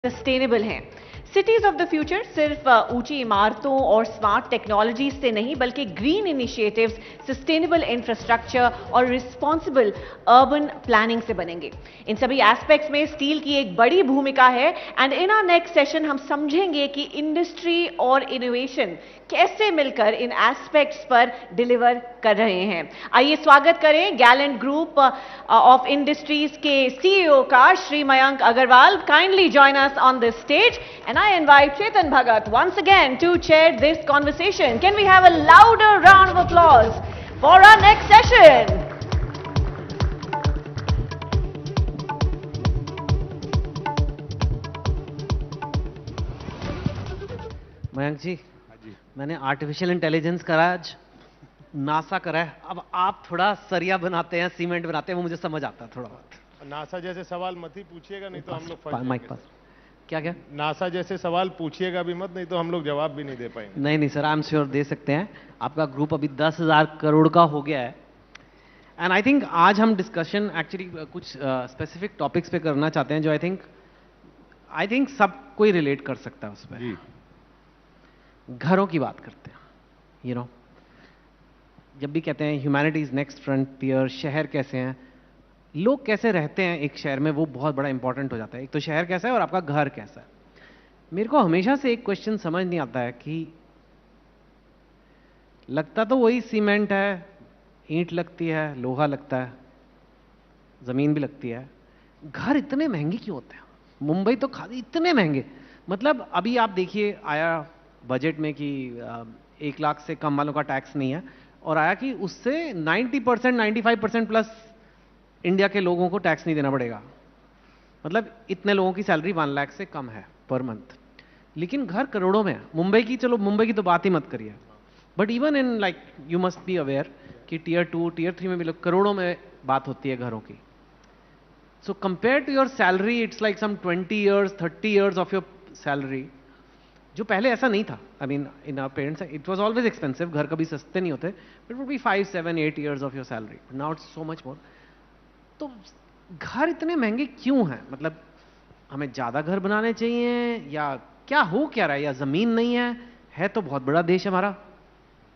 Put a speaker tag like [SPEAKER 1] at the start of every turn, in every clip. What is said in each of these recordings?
[SPEAKER 1] Sustainable हैं। Cities of the future सिर्फ ऊंची इमारतों और स्मार्ट टेक्नोलॉजीज से नहीं बल्कि ग्रीन इनिशिएटिव्स, सस्टेनेबल इंफ्रास्ट्रक्चर और रिस्पॉन्सिबल अर्बन प्लानिंग से बनेंगे। इन सभी एस्पेक्ट्स में स्टील की एक बड़ी भूमिका है and in our next session हम समझेंगे कि इंडस्ट्री और इनोवेशन कैसे मिलकर इन एस्पेक्ट्स पर डिलीवर कर रहे हैं। आइए स्वागत करें गैलेंट ग्रुप ऑफ इंडस्ट्रीज के सीईओ का Shri Mayank Agarwal. Kindly join us on this stage and I invite Chetan Bhagat once again to chair this conversation. Can we have a louder round of applause for our next session?
[SPEAKER 2] Mayank ji, मैंने artificial intelligence करा, आज NASA करा है। अब आप थोड़ा सरिया बनाते हैं, सीमेंट बनाते हैं, वो मुझे समझ आता है थोड़ा बहुत।
[SPEAKER 3] नासा जैसे सवाल मत ही पूछिएगा, नहीं तो हम लोग फंस
[SPEAKER 2] माइक
[SPEAKER 3] जाएंगे।
[SPEAKER 2] पास। क्या क्या?
[SPEAKER 3] नासा जैसे सवाल पूछिएगा भी मत, नहीं तो हम लोग जवाब भी नहीं दे पाएंगे।
[SPEAKER 2] नहीं sir, I am sure they सकते हैं। आपका ग्रुप अभी 10,000 करोड़ का हो गया है एंड आई थिंक आज हम डिस्कशन एक्चुअली कुछ स्पेसिफिक टॉपिक्स पे करना चाहते हैं जो आई थिंक सब कोई रिलेट कर सकता है उस पर। घरों की बात करते हैं। यू नो, जब भी कहते हैं ह्यूमैनिटी इज नेक्स्ट फ्रंटियर, शहर कैसे हैं, लोग कैसे रहते हैं एक शहर में, वो बहुत बड़ा इंपॉर्टेंट हो जाता है। एक तो शहर कैसा है और आपका घर कैसा है। मेरे को हमेशा से एक क्वेश्चन समझ नहीं आता है कि लगता तो वही सीमेंट है, ईंट लगती है, लोहा लगता है, जमीन भी लगती है, घर इतने महंगे क्यों होते हैं? मुंबई तो खाली इतने महंगे, मतलब अभी आप देखिए आया बजट में कि 1 लाख से कम वालों का टैक्स नहीं है, और आया कि उससे 90%, 95% प्लस इंडिया के लोगों को टैक्स नहीं देना पड़ेगा। मतलब इतने लोगों की सैलरी 1 लाख से कम है पर मंथ, लेकिन घर करोड़ों में है। मुंबई की, चलो मुंबई की तो बात ही मत करिए, but even in like you must be aware कि टियर 2, टियर 3 में भी लोग करोड़ों में बात होती है घरों की। So compare to your salary, it's like some 20 years, 30 years of your salary, जो पहले ऐसा नहीं था। I mean in our parents it was always expensive, घर कभी सस्ते नहीं होते, it would be 5, 7, 8 years of your salary, now it's so much more. तो घर इतने महंगे क्यों हैं? मतलब हमें ज्यादा घर बनाने चाहिए या क्या हो क्या रहा है? या जमीन नहीं है तो बहुत बड़ा देश है हमारा,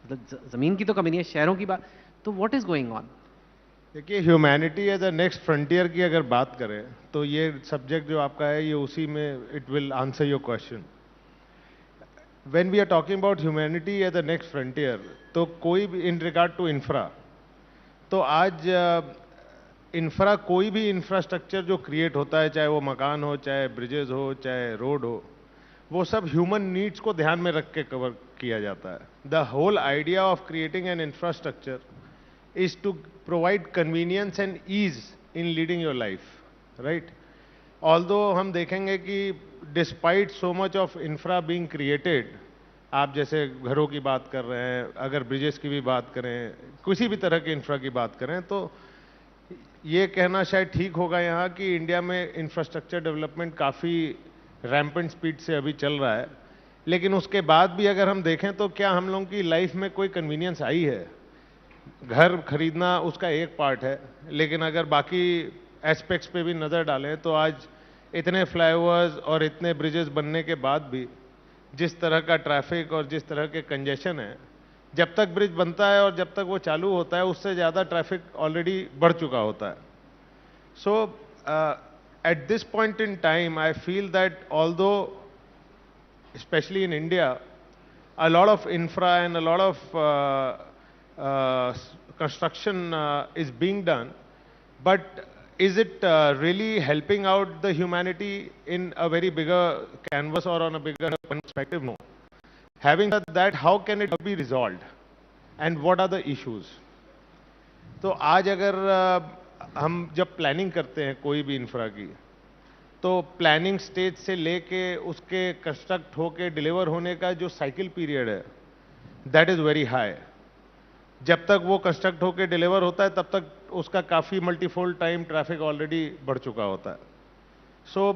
[SPEAKER 2] मतलब जमीन की तो कमी नहीं है, शहरों की बात, तो व्हाट इज गोइंग ऑन?
[SPEAKER 3] देखिए, humanity as a next frontier की अगर बात करें तो ये सब्जेक्ट जो आपका है, ये उसी में it will answer your question. When we are talking about humanity as a next frontier, तो कोई भी इन रिगार्ड टू इंफ्रा, तो आज इंफ्रा, कोई भी इंफ्रास्ट्रक्चर जो क्रिएट होता है, चाहे वो मकान हो, चाहे ब्रिजेस हो, चाहे रोड हो, वो सब ह्यूमन नीड्स को ध्यान में रख के कवर किया जाता है। The whole idea of creating an infrastructure is to provide convenience and ease in leading your life, right? Although हम देखेंगे कि despite so much of infra being created, आप जैसे घरों की बात कर रहे हैं, अगर ब्रिजेस की भी बात करें, किसी भी तरह के इंफ्रा की बात करें, तो ये कहना शायद ठीक होगा यहाँ कि इंडिया में इंफ्रास्ट्रक्चर डेवलपमेंट काफ़ी रैम्पेंट स्पीड से अभी चल रहा है। लेकिन उसके बाद भी अगर हम देखें तो क्या हम लोगों की लाइफ में कोई कन्वीनियंस आई है? घर खरीदना उसका एक पार्ट है, लेकिन अगर बाकी एस्पेक्ट्स पे भी नज़र डालें तो आज इतने फ्लाईओवर्स और इतने ब्रिजेस बनने के बाद भी जिस तरह का ट्रैफिक और जिस तरह के कंजेशन है, जब तक ब्रिज बनता है और जब तक वो चालू होता है, उससे ज़्यादा ट्रैफिक ऑलरेडी बढ़ चुका होता है। So at this point in time I feel that although specially in India a lot of infra and a lot of construction is being done, but is it really helping out the humanity in a very bigger canvas or on a bigger perspective? No. Having said that, how can it be resolved and what are the issues? तो आज अगर हम जब planning करते हैं कोई भी infra की, तो प्लानिंग स्टेज से लेके उसके कंस्ट्रक्ट होके डिलीवर होने का जो साइकिल पीरियड है, दैट इज़ वेरी हाई। जब तक वो कंस्ट्रक्ट होके डिलीवर होता है तब तक उसका काफ़ी मल्टीफोल्ड टाइम ट्रैफिक ऑलरेडी बढ़ चुका होता है। So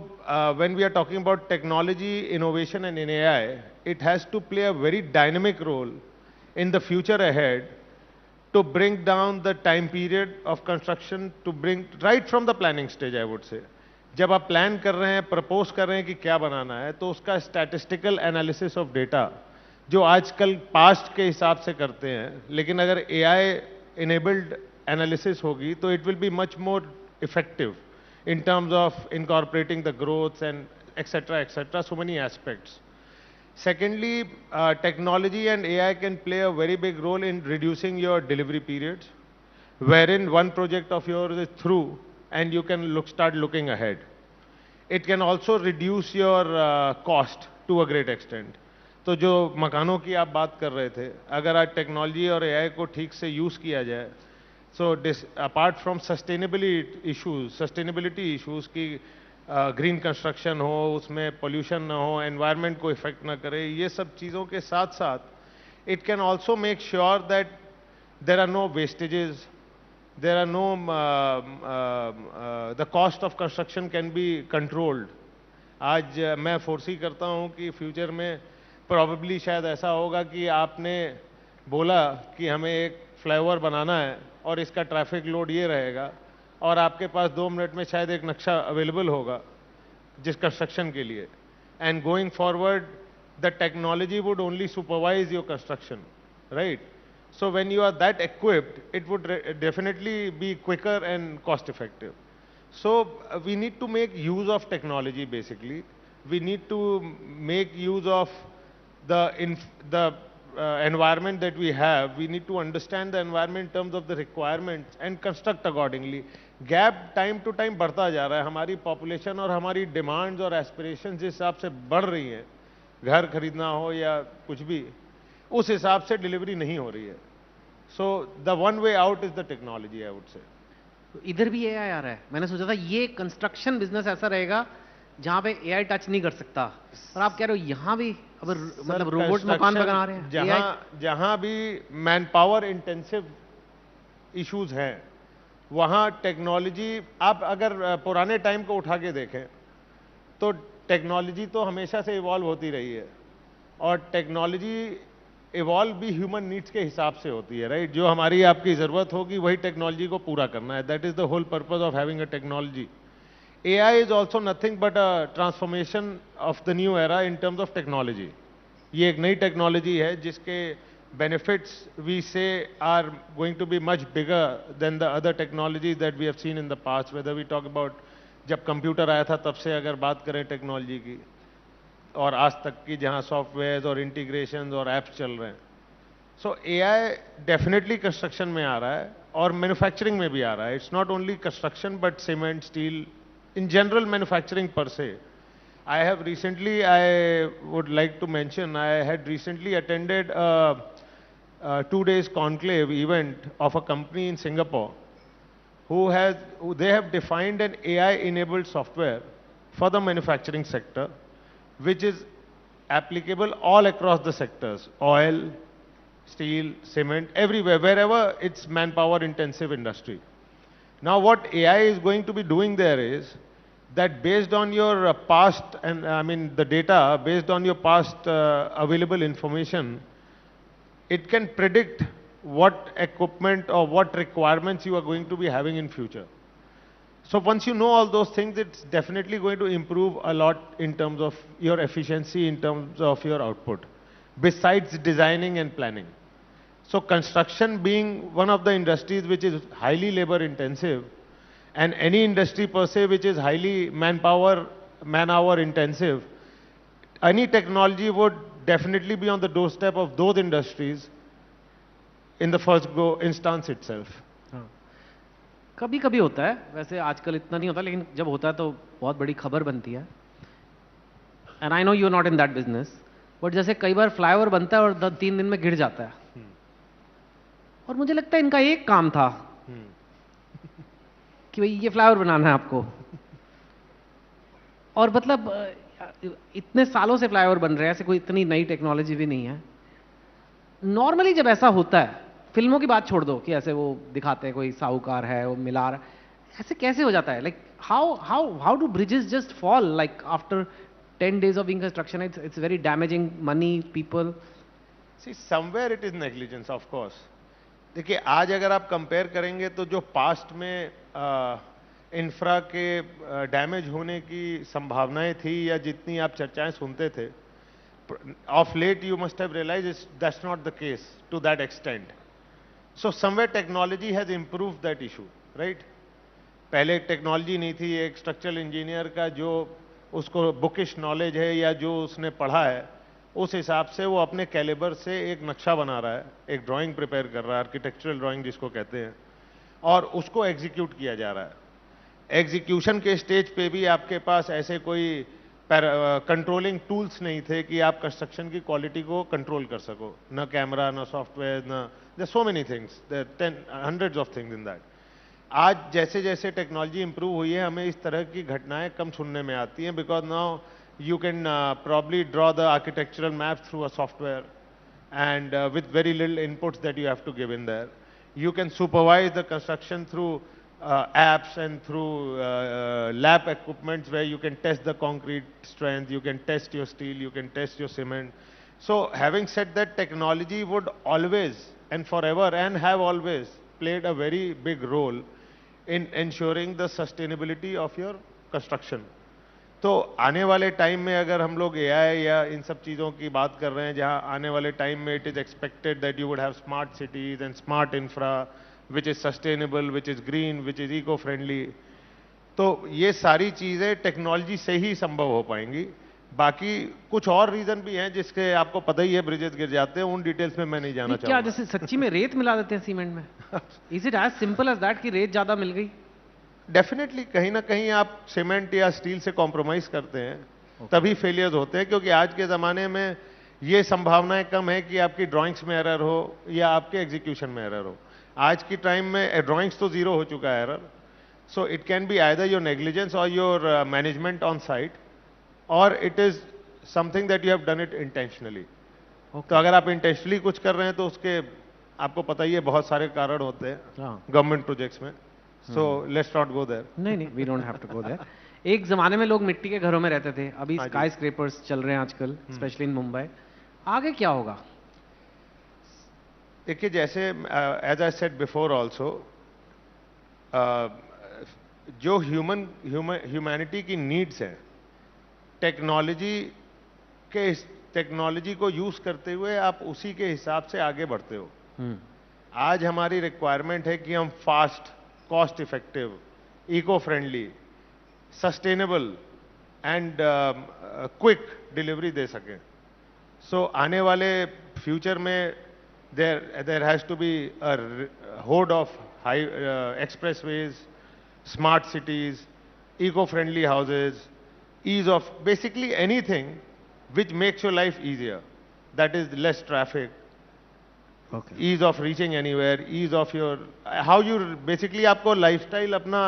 [SPEAKER 3] when we are talking about technology, innovation and in AI, it has to play a very dynamic role in the future ahead to bring down the time period of construction, to bring right from the planning stage, I would say, जब आप plan कर रहे हैं, propose कर रहे हैं कि क्या बनाना है, तो उसका स्टैटिस्टिकल एनालिसिस ऑफ डेटा जो आजकल पास्ट के हिसाब से करते हैं, लेकिन अगर एआई इनेबल्ड एनालिसिस होगी तो it will be much more effective in terms of incorporating the growths and etc., so many aspects. Secondly, technology and AI can play a very big role in reducing your delivery periods, wherein one project of yours is through and you can start looking ahead. It can also reduce your cost to a great extent. तो जो मकानों की आप बात कर रहे थे, अगर आज टेक्नोलॉजी और एआई को ठीक से यूज किया जाए, so this apart from sustainability issues की ग्रीन कंस्ट्रक्शन हो, उसमें पोल्यूशन ना हो, एनवायरनमेंट को इफेक्ट ना करे, ये सब चीज़ों के साथ साथ it can also make sure that there are no wastages, there are no the cost of construction can be controlled. आज मैं फोर्सी करता हूँ कि फ्यूचर में प्रॉबेबली शायद ऐसा होगा कि आपने बोला कि हमें एक फ्लाईओवर बनाना है और इसका ट्रैफिक लोड ये रहेगा, और आपके पास 2 मिनट में शायद एक नक्शा अवेलेबल होगा जिस कंस्ट्रक्शन के लिए. And going forward the technology would only supervise your construction, right? So when you are that equipped, it would definitely be quicker and cost effective. So we need to make use of technology. Basically we need to make use of the environment that we have. We need to understand the environment in terms of the requirements and construct accordingly. Gap time to time बढ़ता जा रहा है. हमारी population और हमारी demands और aspiration जिस हिसाब से बढ़ रही हैं, घर खरीदना हो या कुछ भी, उस हिसाब से डिलीवरी नहीं हो रही है. So the one way out is the technology, I would say.
[SPEAKER 2] इधर भी एआई आ रहा है. मैंने सोचा था ये कंस्ट्रक्शन बिजनेस ऐसा रहेगा जहां पे एआई टच नहीं कर सकता, और आप कह रहे हो यहां भी अब मतलब रोबोट मकान बना रहे हैं.
[SPEAKER 3] जहां भी मैन पावर इंटेंसिव इश्यूज हैं, वहां टेक्नोलॉजी, आप अगर पुराने टाइम को उठा के देखें तो टेक्नोलॉजी तो हमेशा से इवॉल्व होती रही है, और टेक्नोलॉजी इवॉल्व भी ह्यूमन नीड्स के हिसाब से होती है, राइट? जो हमारी आपकी ज़रूरत होगी वही टेक्नोलॉजी को पूरा करना है. That is the whole purpose of having a technology. AI is also nothing but a transformation of the new era in terms of technology. ये एक नई टेक्नोलॉजी है जिसके benefits we say are going to be much bigger than the other technologies that we have seen in the past. Whether we talk about जब computer आया था तब से अगर बात करें टेक्नोलॉजी की, और आज तक की जहाँ सॉफ्टवेयर और इंटीग्रेशन और एप्स चल रहे हैं. सो AI डेफिनेटली कंस्ट्रक्शन में आ रहा है और मैन्युफैक्चरिंग में भी आ रहा है. It's not only construction but cement, steel, in general manufacturing per se. I have recently, I would like to mention, I had recently attended a 2 days conclave event of a company in Singapore they have defined an AI enabled software for the manufacturing sector, which is applicable all across the sectors: oil, steel, cement, everywhere, wherever it's manpower intensive industry. Now what AI is going to be doing there is that based on your past, and I mean the data, based on your past available information, it can predict what equipment or what requirements you are going to be having in future. So once you know all those things, it's definitely going to improve a lot in terms of your efficiency, in terms of your output, besides designing and planning. So construction being one of the industries which is highly labor intensive, and any industry per se which is highly man-hour intensive, any technology would definitely be on the doorstep of those industries in the first instance itself.
[SPEAKER 2] कभी कभी होता है, वैसे आजकल इतना नहीं होता, लेकिन जब होता है तो बहुत बड़ी खबर बनती है. And I know you are not in that business, but जैसे कई बार फ्लाईओवर बनता है और 3 दिन में गिर जाता है, और मुझे लगता है इनका एक काम था कि भाई ये फ्लाईओवर बनाना है आपको, और मतलब इतने सालों से फ्लाईओवर बन रहे हैं, ऐसे कोई इतनी नई टेक्नोलॉजी भी नहीं है. नॉर्मली जब ऐसा होता है, फिल्मों की बात छोड़ दो कि ऐसे वो दिखाते हैं कोई साहूकार है, वो मिला रहा, ऐसे कैसे हो जाता है? Like how do bridges just fall like after 10 days of being construction? It's very damaging, money, people.
[SPEAKER 3] See, somewhere it is negligence, of course. देखिए, आज अगर आप कंपेयर करेंगे तो जो पास्ट में इंफ्रा के डैमेज होने की संभावनाएं थी या जितनी आप चर्चाएं सुनते थे, of late you must have realise that's not the case to that extent. So somewhere technology has improve that issue, right. पहले टेक्नोलॉजी नहीं थी, एक स्ट्रक्चरल इंजीनियर का जो उसको बुकिश नॉलेज है या जो उसने पढ़ा है उस हिसाब से वो अपने कैलिबर से एक नक्शा बना रहा है, एक ड्राइंग प्रिपेयर कर रहा है, आर्किटेक्चरल ड्राइंग जिसको कहते हैं, और उसको एग्जीक्यूट किया जा रहा है. एग्जीक्यूशन के स्टेज पे भी आपके पास ऐसे कोई कंट्रोलिंग टूल्स नहीं थे कि आप कंस्ट्रक्शन की क्वालिटी को कंट्रोल कर सको. न कैमरा, न सॉफ्टवेयर, न there so many things, there hundreds of things in that. आज जैसे जैसे टेक्नोलॉजी इंप्रूव हुई है हमें इस तरह की घटनाएं कम सुनने में आती हैं, because now you can probably draw the architectural map through a software and with very little inputs that you have to give in there. You can supervise the construction through apps and through lab equipments where you can test the concrete strength, you can test your steel, you can test your cement. So having said that, technology would always and forever and have always played a very big role in ensuring the sustainability of your construction. तो आने वाले time में अगर हम लोग AI या इन सब चीज़ों की बात कर रहे हैं, जहां आने वाले टाइम में it is expected that you would have smart cities and smart infra which is sustainable, which is green, which is eco friendly, तो ये सारी चीज़ें टेक्नोलॉजी से ही संभव हो पाएंगी. बाकी कुछ और रीज़न भी हैं जिसके आपको पता ही है, ब्रिजेस गिर जाते हैं, उन डिटेल्स में मैं नहीं जाना चाहूँगा.
[SPEAKER 2] क्या जैसे सच्ची में रेत मिला देते हैं सीमेंट में? Is it as simple as that कि रेत ज़्यादा मिल गई?
[SPEAKER 3] डेफिनेटली कहीं ना कहीं आप सीमेंट या स्टील से कॉम्प्रोमाइज करते हैं तभी फेलियर्स होते हैं, क्योंकि आज के ज़माने में ये संभावनाएं कम है कि आपकी ड्राइंग्स में एरर हो या आपके एग्जीक्यूशन में एरर हो. आज की टाइम में ड्राइंग्स तो जीरो हो चुका है error. So it can be either your negligence और योर मैनेजमेंट ऑन साइट, और it is something that you have done it intentionally. तो अगर आप इंटेंशनली कुछ कर रहे हैं तो उसके आपको पता ही है बहुत सारे कारण होते हैं गवर्नमेंट प्रोजेक्ट्स में. So let's not go there.
[SPEAKER 2] नहीं, we don't have to go there. एक जमाने में लोग मिट्टी के घरों में रहते थे, अभी स्काई स्क्रेपर्स चल रहे हैं आजकल, स्पेशली इन मुंबई. आगे क्या होगा?
[SPEAKER 3] देखिए, जैसे as I said before also, जो ह्यूमैनिटी की नीड्स हैं, टेक्नोलॉजी को यूज करते हुए आप उसी के हिसाब से आगे बढ़ते हो. आज हमारी रिक्वायरमेंट है कि हम fast, cost effective, eco friendly, sustainable and quick delivery दे सकें. सो आने वाले फ्यूचर में there has to be a होड of high expressways, smart cities, eco friendly houses, ease of basically anything which makes your life easier. That is less traffic, okay, ease of reaching anywhere, ease of your how you basically आपको lifestyle अपना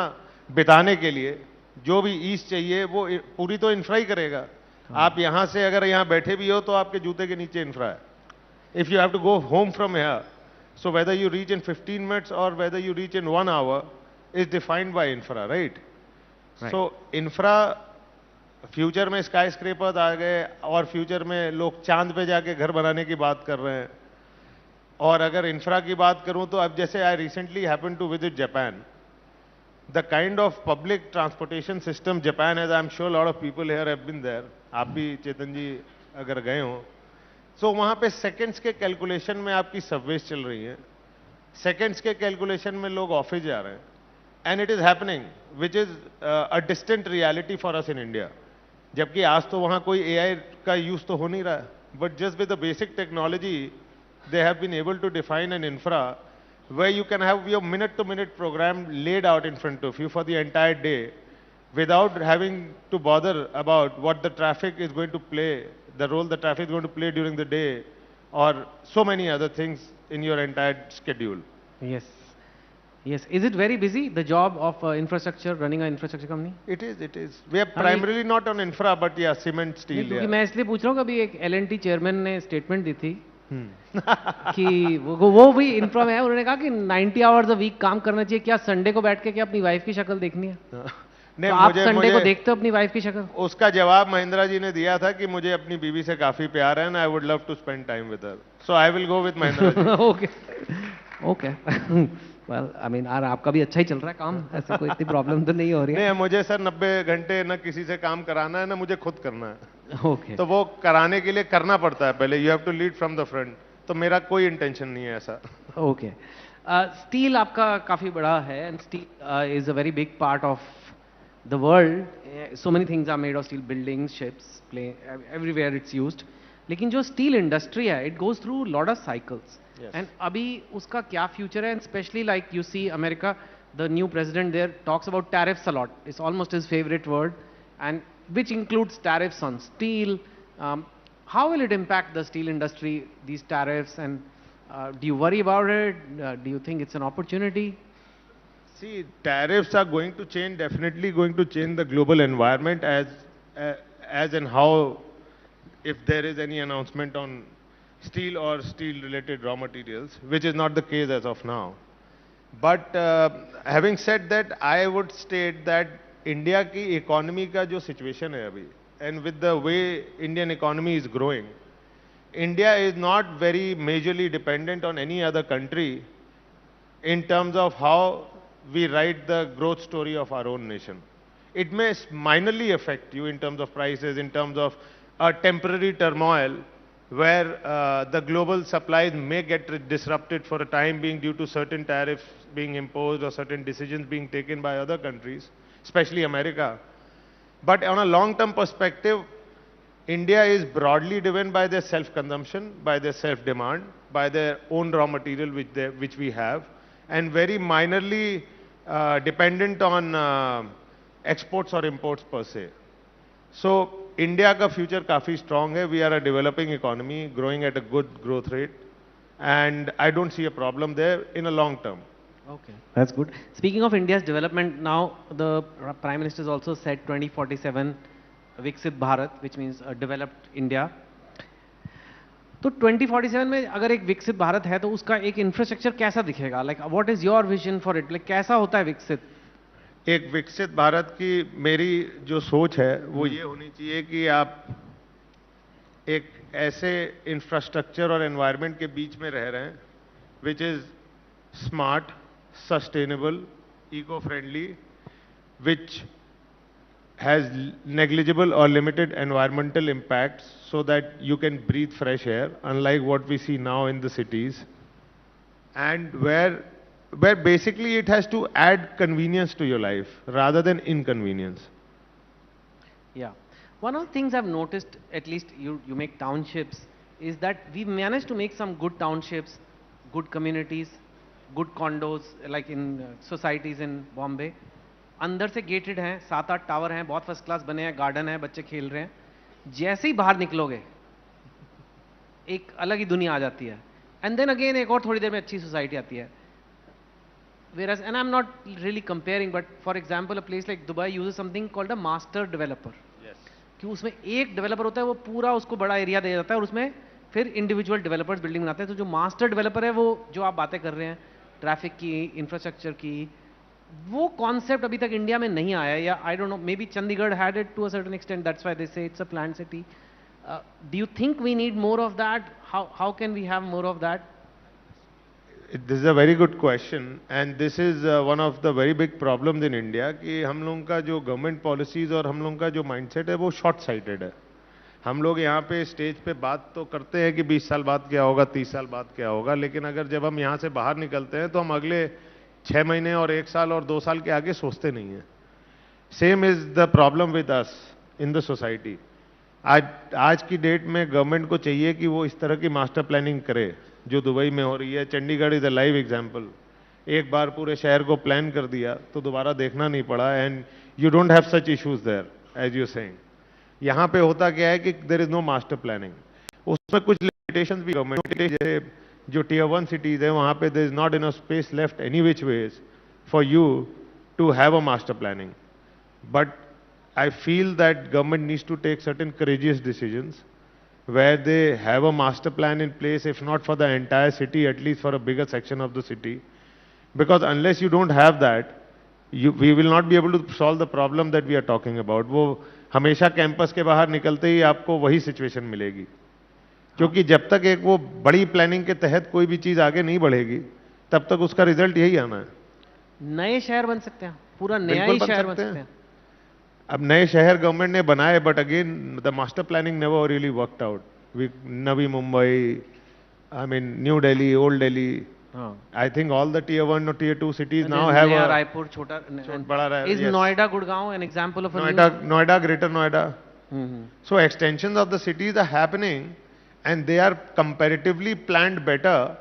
[SPEAKER 3] बिताने के लिए जो भी ease चाहिए वो पूरी तो इंफ्रा ही करेगा. आप यहाँ से अगर यहाँ बैठे भी हो तो आपके जूते के नीचे इंफ्रा है. If you have to go home from here, so whether you reach in 15 minutes or whether you reach in 1 hour is defined by infra, right? So infra, future में स्काई स्क्रेपर्स आ गए और future में लोग चांद पे जाके घर बनाने की बात कर रहे हैं. और अगर इंफ्रा की बात करूं तो अब जैसे I recently happen to visit Japan, the kind of public transportation system Japan has, I am sure lot of people here have been there, आप भी चेतन जी अगर गए हो, सो वहां पे सेकंड्स के कैलकुलेशन में आपकी सबवेज चल रही है, सेकंड्स के कैलकुलेशन में लोग ऑफिस जा रहे हैं, and it is happening which is a distant reality for us in India. जबकि आज तो वहां कोई एआई का यूज तो हो नहीं रहा है, but just with the basic technology they have been able to define an infra where you can have your minute to minute program laid out in front of you for the entire day without having to bother about what the traffic is going to play, the role the traffic is going to play during the day, or so many other things in your entire schedule.
[SPEAKER 2] Yes. Yes. Is it very busy, the job of infrastructure, running an infrastructure company?
[SPEAKER 3] It is, it is. We are primarily not on infra, but yeah, cement, steel.
[SPEAKER 2] क्योंकि मैं इसलिए पूछ रहा हूँ कि अभी एक L&T chairman ने स्टेटमेंट दी थी कि वो भी इंफ्रा में है. उन्होंने कहा कि 90 आवर्स अ वीक काम करना चाहिए. क्या संडे को बैठ के क्या अपनी वाइफ की शक्ल देखनी है? नहीं, तो आप संडे को देखते हो अपनी वाइफ की शक्ल?
[SPEAKER 3] उसका जवाब महिंद्रा जी ने दिया था कि मुझे अपनी बीवी से काफी प्यार है, and I would love to spend time with her, so I will go with Mahindra ji.
[SPEAKER 2] Okay, okay. Well I mean यार आपका भी अच्छा ही चल रहा है काम, ऐसे कोई इतनी प्रॉब्लम तो नहीं हो रही है।
[SPEAKER 3] नहीं, मुझे सर 90 घंटे ना किसी से काम कराना है ना मुझे खुद करना है।
[SPEAKER 2] ओके
[SPEAKER 3] तो वो कराने के लिए करना पड़ता है पहले, you have to lead from the front. तो मेरा कोई इंटेंशन नहीं है ऐसा।
[SPEAKER 2] ओके स्टील आपका काफी बड़ा है and steel is a very big part of the world, so many things are made of steel, buildings, ships, plane, everywhere it's used. लेकिन जो स्टील इंडस्ट्री है it goes through lot of cycles and अभी उसका क्या future है, and specially like you see America, the new president there talks about tariffs a lot, it's almost his favourite word, and which includes tariffs on steel. How will it impact the steel industry, these tariffs, and do you worry about it? Do you think it's an opportunity?
[SPEAKER 3] See, tariffs are going to change, definitely going to change the global environment as in how, if there is any announcement on steel or steel related raw materials, which is not the case as of now. But having said that, I would state that India की economy का जो situation है अभी, and with the way Indian economy is growing, India is not very majorly dependent on any other country in terms of how we write the growth story of our own nation. It may minorly affect you in terms of prices, in terms of a temporary turmoil where the global supplies may get disrupted for a time being due to certain tariffs being imposed or certain decisions being taken by other countries, especially America. But on a long-term perspective, India is broadly driven by their self-consumption, by their self-demand, by their own raw material which we have, and very minorly dependent on exports or imports per se. So India का future काफी strong है. We are a developing economy, growing at a good growth rate, and I don't see a problem there in a long term.
[SPEAKER 2] Okay, that's good. Speaking of India's development, now the Prime Minister has also said 2047 Viksit Bharat, which means a developed India. तो 2047 में अगर एक विकसित भारत है तो उसका एक infrastructure कैसा दिखेगा? Like what is your vision for it? Like कैसा होता है विकसित?
[SPEAKER 3] एक विकसित भारत की मेरी जो सोच है वो ये होनी चाहिए कि आप एक ऐसे इंफ्रास्ट्रक्चर और एनवायरनमेंट के बीच में रह रहे हैं which is smart, sustainable, eco friendly, which has negligible or limited environmental impacts so that you can breathe fresh air, unlike what we see now in the cities, and where basically it has to add convenience to your life rather than inconvenience.
[SPEAKER 2] Yeah. One of the things I've noticed, at least you make townships, is that we managed to make some good townships, good communities, good condos, like in societies in Bombay. अंदर से gated हैं, 7-8 tower हैं, बहुत first class बने हैं, garden है, बच्चे खेल रहे हैं। जैसे ही बाहर निकलोगे एक अलग ही दुनिया आ जाती है, एंड देन अगेन एक और थोड़ी देर में अच्छी सोसाइटी आती है। Whereas, and I'm not really comparing, but for example, a place like Dubai uses something called a master developer. Yes. कि उसमें एक डेवलपर होता है, वो पूरा उसको बड़ा एरिया दे जाता है और उसमें फिर इंडिविजुअल डेवलपर्स बिल्डिंग बनाते हैं। तो जो मास्टर डेवलपर है वो जो आप बातें कर रहे हैं ट्रैफिक की, इंफ्रास्ट्रक्चर की, वो कॉन्सेप्ट अभी तक इंडिया में नहीं आया, या I don't know, maybe Chandigarh had it to a certain extent, that's why they say it's a planned city. Do you think we need more of that? How can we have more of that?
[SPEAKER 3] This is a very good question, and this is one of the very big problems in India कि हम लोगों का जो government policies और हम लोगों का जो माइंडसेट है वो शॉर्ट साइटेड है. हम लोग यहाँ पे स्टेज पे बात तो करते हैं कि 20 साल बाद क्या होगा, 30 साल बाद क्या होगा, लेकिन अगर जब हम यहाँ से बाहर निकलते हैं तो हम अगले 6 महीने और 1 साल और 2 साल के आगे सोचते नहीं हैं. Same is the problem with us in the society. आज की डेट में गवर्नमेंट को चाहिए कि वो इस तरह की मास्टर प्लानिंग करे जो दुबई में हो रही है. Chandigarh is a live example. एक बार पूरे शहर को प्लान कर दिया तो दोबारा देखना नहीं पड़ा, and you don't have such issues there as you saying. यहाँ पे होता क्या है कि there is no master planning. उसमें कुछ लिमिटेशंस भी गवर्नमेंट के, जैसे जो टियर 1 सिटीज है वहाँ पे there is not enough space left any which ways for you to have a master planning. But I feel that government needs to take certain courageous decisions where they have a master plan in place, if not for the entire city, at least for a bigger section of the city. Because unless you don't have that, we will not be able to solve the problem that we are talking about. वो हमेशा campus के बाहर निकलते ही आपको वही situation मिलेगी, क्योंकि जब तक एक वो बड़ी प्लानिंग के तहत कोई भी चीज़ आगे नहीं बढ़ेगी तब तक उसका रिजल्ट यही आना है।
[SPEAKER 2] नए शहर बन सकते हैं, पूरा नया
[SPEAKER 3] बिल्कुल
[SPEAKER 2] ही
[SPEAKER 3] बन
[SPEAKER 2] शहर बन
[SPEAKER 3] सकते
[SPEAKER 2] सकते
[SPEAKER 3] हैं।
[SPEAKER 2] हैं।
[SPEAKER 3] अब नए शहर गवर्नमेंट ने बनाए, but again the master planning never really worked out. Navi Mumbai, I mean new Delhi, old Delhi,
[SPEAKER 2] हाँ,
[SPEAKER 3] I think all the tier 1 or tier 2 cities
[SPEAKER 2] and
[SPEAKER 3] now
[SPEAKER 2] then
[SPEAKER 3] have
[SPEAKER 2] नया
[SPEAKER 3] a
[SPEAKER 2] रायपुर छोटा
[SPEAKER 3] बड़ा रहा
[SPEAKER 2] is
[SPEAKER 3] yes.
[SPEAKER 2] Noida Gurgaon an example of a
[SPEAKER 3] Noida, Greater Noida.
[SPEAKER 2] new
[SPEAKER 3] So extensions of the cities are happening, and they are comparatively planned better,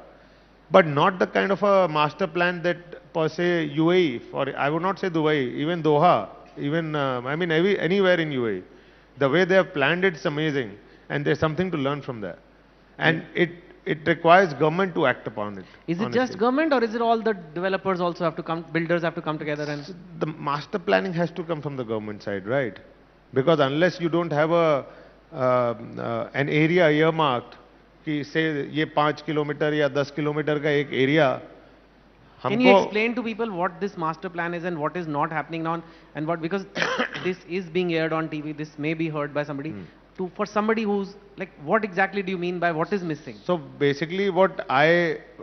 [SPEAKER 3] but not the kind of a master plan that per se UAE, for I would not say Dubai, even Doha, even I mean anywhere in UAE, the way they have planned it's amazing, and there's something to learn from that, and it requires government to act upon it.
[SPEAKER 2] Is it
[SPEAKER 3] honestly.
[SPEAKER 2] just government, or is it all the developers also have to come, builders have to come together and
[SPEAKER 3] The master planning has to come from the government side, right? Because unless you don't have an area earmarked कि से ये 5 kilometre या 10 kilometre का एक area
[SPEAKER 2] can you
[SPEAKER 3] हमको
[SPEAKER 2] explain to people what this master plan is and what is not happening now, and what, because this is being aired on TV, this may be heard by somebody, to for somebody who's like, what exactly do you mean by what is missing?
[SPEAKER 3] So basically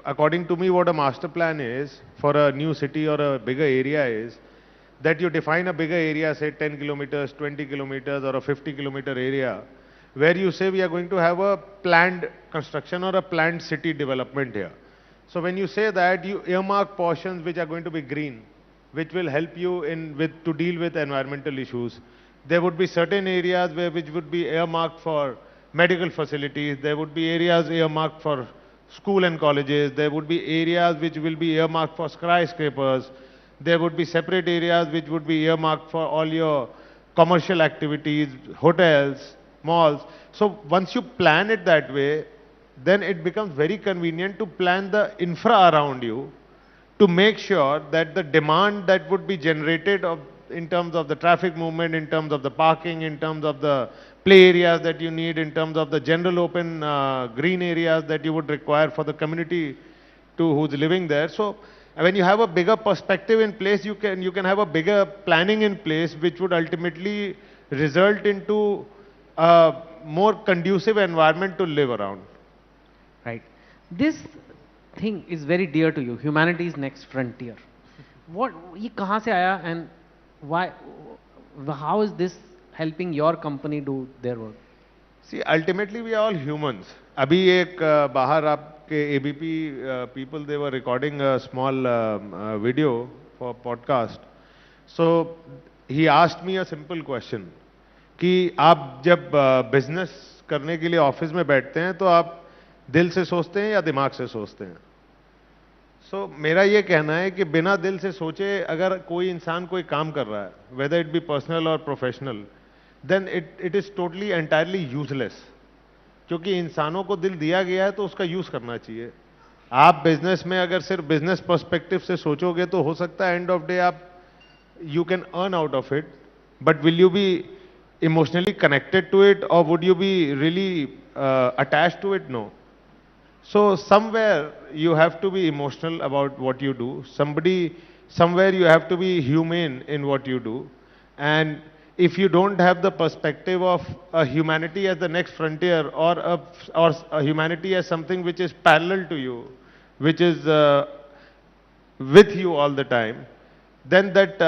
[SPEAKER 3] according to me, what a master plan is for a new city or a bigger area is that you define a bigger area, say 10 kilometers, 20 kilometers or a 50 kilometer area, where you say we are going to have a planned construction or a planned city development here. So when you say that, you earmark portions which are going to be green, which will help you to deal with environmental issues. There would be certain areas which would be earmarked for medical facilities. There would be areas earmarked for school and colleges. There would be areas which will be earmarked for skyscrapers. There would be separate areas which would be earmarked for all your commercial activities, hotels, malls. So once you plan it that way, then it becomes very convenient to plan the infra around you to make sure that the demand that would be generated in terms of the traffic movement, in terms of the parking, in terms of the play areas that you need, in terms of the general open green areas that you would require for the community who's living there. So when you have a bigger perspective in place, you can have a bigger planning in place, which would ultimately result into a more conducive environment to live around.
[SPEAKER 2] Right. This thing is very dear to you, humanity's next frontier. What, ये कहाँ से आया, and why, how is this helping your company do their work?
[SPEAKER 3] See, ultimately we are all humans. अभी एक बाहर आपके ABP people, they were recording a small video for podcast. So he asked me a simple question कि आप जब business करने के लिए ऑफिस में बैठते हैं तो आप दिल से सोचते हैं या दिमाग से सोचते हैं? So मेरा ये कहना है कि बिना दिल से सोचे अगर कोई इंसान कोई काम कर रहा है, whether it be personal or professional, then it is totally entirely useless. क्योंकि इंसानों को दिल दिया गया है तो उसका यूज करना चाहिए. आप बिजनेस में अगर सिर्फ बिजनेस पर्सपेक्टिव से सोचोगे तो हो सकता है एंड ऑफ डे आप you can earn out of it, but will you be emotionally connected to it, or would you be really attached to it? No. So somewhere you have to be emotional about what you do. Somewhere you have to be humane in what you do. And if you don't have the perspective of a humanity as the next frontier, or a humanity as something which is parallel to you, which is with you all the time, then that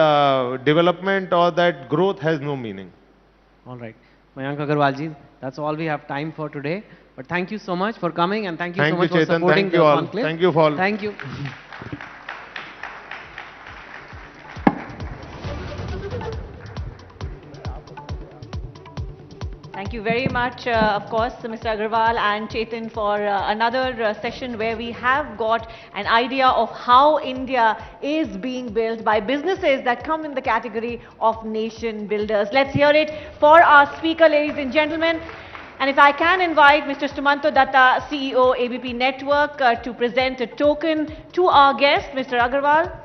[SPEAKER 3] development or that growth has no meaning.
[SPEAKER 2] All right. Mayank Agarwal ji, that's all we have time for today. But thank you so much for coming, and thank you so much for
[SPEAKER 3] Chetan.
[SPEAKER 2] supporting
[SPEAKER 3] Thank
[SPEAKER 2] the
[SPEAKER 3] you all.
[SPEAKER 2] Conclave.
[SPEAKER 3] Thank you all.
[SPEAKER 2] Thank you.
[SPEAKER 1] Thank you very much, of course, Mr. Agarwal and Chetan, for another session where we have got an idea of how India is being built by businesses that come in the category of nation builders. Let's hear it for our speaker, ladies and gentlemen. And if I can invite Mr. Sumanto Datta, CEO, ABP Network, to present a token to our guest, Mr. Agarwal.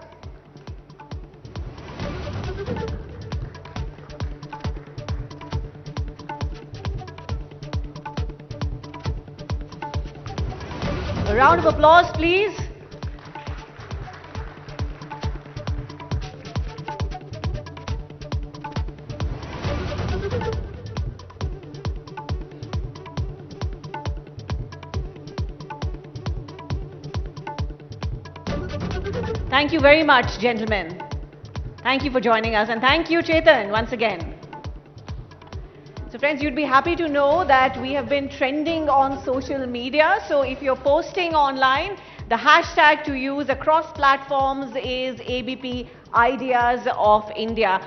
[SPEAKER 1] A round of applause, please. Thank you very much, gentlemen. Thank you for joining us, and thank you, Chetan, once again. So friends, you'd be happy to know that we have been trending on social media. So if you're posting online, the hashtag to use across platforms is ABP Ideas of India.